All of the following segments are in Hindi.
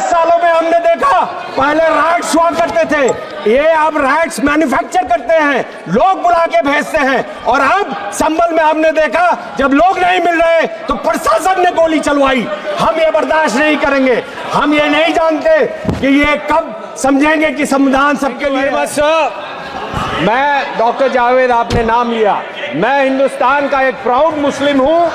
10 सालों में हमने देखा, पहले राइट्स हुआ करते थे, ये अब राइट्स मैन्युफैक्चर करते हैं, लोग बुला के भेजते हैं। और अब संभल में हमने देखा, जब लोग नहीं मिल रहे तो प्रशासन ने गोली चलवाई। हम ये बर्दाश्त नहीं करेंगे। हम ये नहीं जानते कि ये कब समझेंगे कि संविधान सबके लिए। बस मैं डॉक्टर जावेद, आपने नाम लिया, मैं हिंदुस्तान का एक प्राउड मुस्लिम हूँ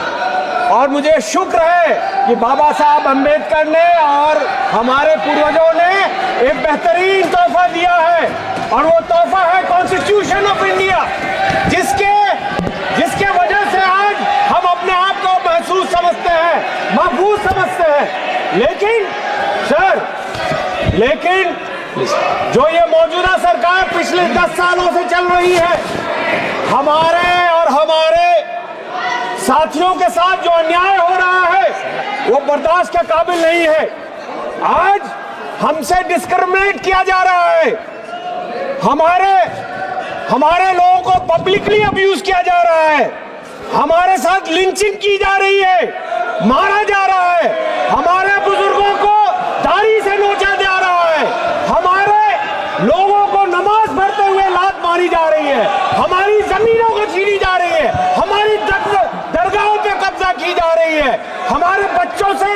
और मुझे शुक्र है कि बाबा साहब अम्बेडकर ने और हमारे पूर्वजों ने एक बेहतरीन तोहफा दिया है, और वो तोहफा है कॉन्स्टिट्यूशन ऑफ इंडिया, जिसके वजह से आज हम अपने आप को महसूस समझते हैं, महफूज समझते हैं। लेकिन जो ये मौजूदा सरकार पिछले 10 सालों से चल रही है, हमारे साथियों के साथ जो अन्याय हो रहा है वो बर्दाश्त के काबिल नहीं है। आज हमसे डिस्क्रिमिनेट किया जा रहा है, हमारे लोगों को पब्लिकली अब्यूज किया जा रहा है, हमारे साथ लिंचिंग की जा रही है, मारा जा रहा है, हमारे बुजुर्गों को दाढ़ी से नोचा जा रहा है, हमारे लोगों को नमाज पढ़ते हुए लात मारी जा रही है, हमारी जमीनों को छीनी जा रही है, हमारी दरगाहों पे कब्जा की जा रही है, हमारे बच्चों से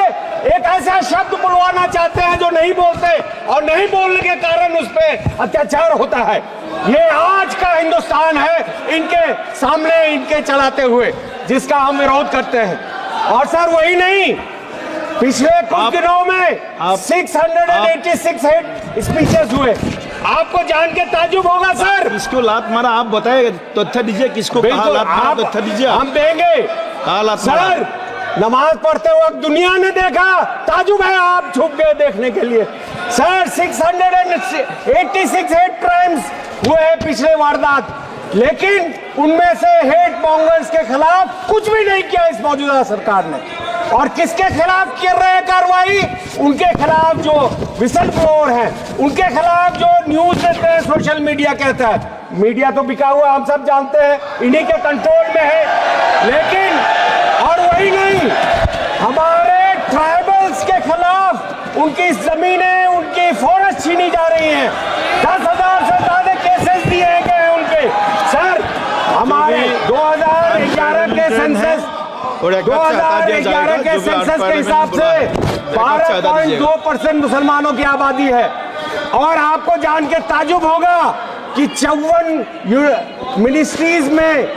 एक ऐसा शब्द बुलवाना चाहते हैं जो नहीं बोलते, और नहीं बोलने के कारण उस पर अत्याचार होता है। ये आज का हिंदुस्तान है, इनके सामने इनके चलाते हुए, जिसका हम विरोध करते हैं। और सर वही नहीं, पिछले कुछ दिनों में 686 हेट स्पीचेस हुए। आपको जान के ताजुब होगा सर। किसको लात मारा आप बताइए, तथ्य दीजिए, किसको कहा लात मारा, तथ्य दीजिए। हम देंगे सर। नमाज पढ़ते वक्त दुनिया ने देखा, ताजुब है, आप छुप गए देखने के लिए। सर 686 हेट क्राइम्स हुए हैं, पिछले वारदात, लेकिन उनमें से हेट मॉन्गर्स के खिलाफ कुछ भी नहीं किया इस मौजूदा सरकार ने। और किसके खिलाफ कर रहे हैं कार्रवाई? उनके खिलाफ जो विसल ब्लोअर हैं, उनके खिलाफ जो न्यूज देते हैं, सोशल मीडिया कहता है। मीडिया तो बिका हुआ, हम सब जानते हैं, इन्हीं के कंट्रोल में है। लेकिन और वही नहीं, हमारे ट्राइबल्स के खिलाफ उनकी जमीनें, उनकी फॉरेस्ट छीनी जा रही हैं। 10,000 से ज्यादा केसेस दिए गए उनके। सर हमारे 2011 के सेंसस 2011 के सेंसस के हिसाब से 12.2% मुसलमानों की आबादी है। और आपको जान के ताजुब होगा कि 54 मिनिस्ट्रीज में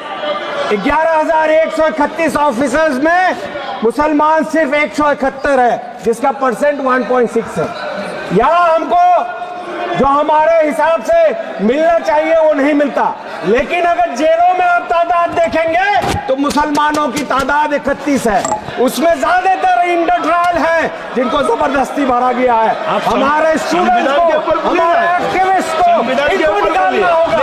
11,131 ऑफिसर्स में मुसलमान सिर्फ 171 है, जिसका परसेंट 1.6 है। यहाँ हमको जो हमारे हिसाब से मिलना चाहिए वो नहीं मिलता। लेकिन अगर जेलों में आप तादाद देखेंगे तो मुसलमानों की तादाद 31 है, उसमें ज्यादातर इंटर ट्रायल है जिनको जबरदस्ती भरा गया है। हमारे स्टूडेंट्स को, हमारे एक्टिविस्ट को इनको निकालना होगा।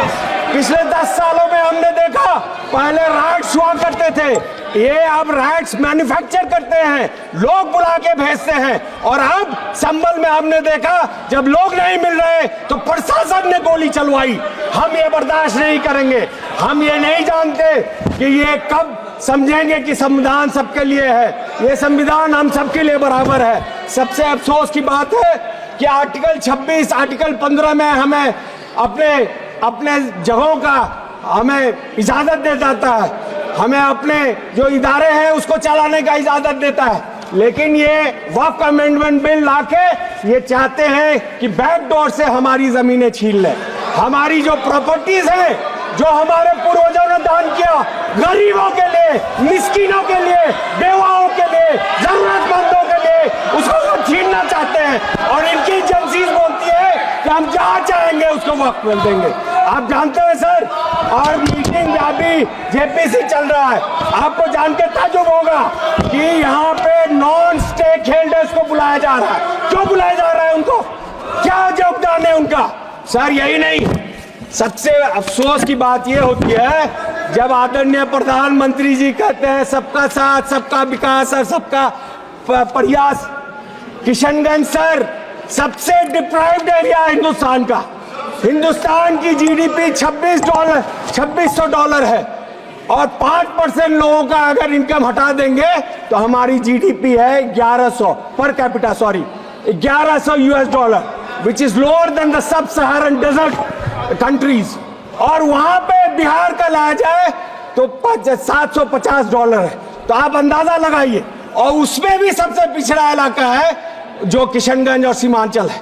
पिछले 10 सालों में हमने देखा, पहले राइट्स हुआ करते थे, ये अब राइट्स मैन्युफैक्चर करते हैं, लोग बुला के भेजते हैं। और अब संभल में हमने देखा, जब लोग नहीं मिल रहे तो प्रशासन ने गोली चलवाई। हम ये बर्दाश्त नहीं करेंगे। हम ये नहीं जानते कि ये कब समझेंगे कि संविधान सबके लिए है। ये संविधान हम सबके लिए बराबर है। सबसे अफसोस की बात है कि आर्टिकल 26, आर्टिकल 15 में हमें अपने जगहों का हमें इजाजत दे देता है, हमें अपने जो इदारे हैं उसको चलाने का इजाजत देता है। लेकिन ये वक्फ अमेंडमेंट बिल लाके ये चाहते हैं कि बैकडोर से हमारी जमीनें छीन लें। हमारी जो प्रॉपर्टीज हैं, जो हमारे पूर्वजों ने दान किया, गरीबों के लिए, मिस्किनों के लिए, बेवाओं के लिए, जरूरतमंदों के लिए, उसको वो छीनना चाहते हैं। और इनकी एजेंसीज बोलती है कि हम जहाँ चाहेंगे उसको वक्त मिल देंगे। आप जानते हैं सर, और मीटिंग अभी जेपीसी चल रहा है। आपको जान के ताजुब होगा कि यहाँ पे नॉन स्टेक होल्डर्स को बुलाया जा रहा है। क्यों बुलाया जा रहा है उनको? क्या योगदान है उनका? सर यही नहीं, सबसे अफसोस की बात यह होती है जब आदरणीय प्रधानमंत्री जी कहते हैं सबका साथ, सबका विकास और सबका प्रयास। किशनगंज सर सबसे डिप्राइव्ड एरिया हिंदुस्तान का। हिंदुस्तान की जीडीपी $2600 है, और 5% लोगों का अगर इनकम हटा देंगे तो हमारी जीडीपी है 1100 per capita, sorry $1100 US, which is lower than the sub Saharan desert countries. और वहां पे बिहार का लाया जाए तो $750 है। तो आप अंदाजा लगाइए। और उसमें भी सबसे पिछड़ा इलाका है जो किशनगंज और सीमांचल है।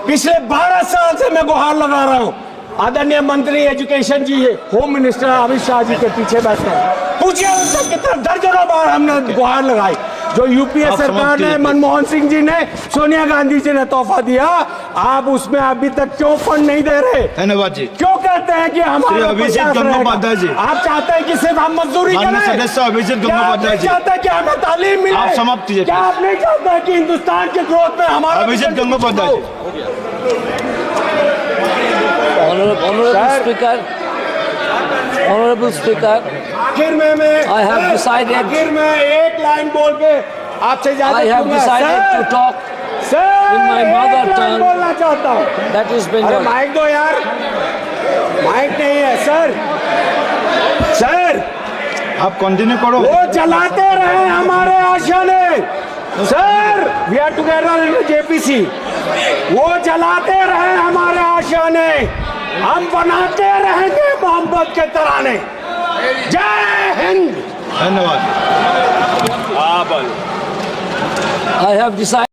पिछले 12 साल से मैं गुहार लगा रहा हूं। आदरणीय मंत्री एजुकेशन जी है, होम मिनिस्टर अमित शाह जी के पीछे बैठे हैं, पूछिए उनसे कितना दर्जनों बार हमने गुहार लगाई। जो यूपीए सरकार ने, मनमोहन सिंह जी ने, सोनिया गांधी जी ने तोहफा दिया, आप उसमें अभी तक क्यों फंड नहीं दे रहे? धन्यवाद जी। क्यों कहते हैं कि हमारा अभिजीत गंगोपाध्याय जी, आप चाहते हैं कि सिर्फ हम मजदूरी करें? सदस्य अभिजीत गंगोपाध्याय जी, चाहते हैं कि हमें तालीम मिले? आप समाप्त कीजिए। क्या आप नहीं चाहते कि हिंदुस्तान के ग्रोथ में हमारा? अभिजीत गंगोपाध्याय जी। Honorable Speaker, आखिर में I have decided- आखिर में एक लाइन बोल के आपसे I have decided to talk sir in my mother एक लाइन tongue. बोलना चाहता हूँ। that is अरे Bengali. माइक दो यार, माइक नहीं है सर। सर आप कंटिन्यू करो। वो चलाते रहे हमारे आशियाने। Sir we are together in JPC. वो चलाते रहे हमारे आशियाने, हम बनाते रहेंगे मोहब्बत के तराने। जय हिंद। धन्यवाद। I have decided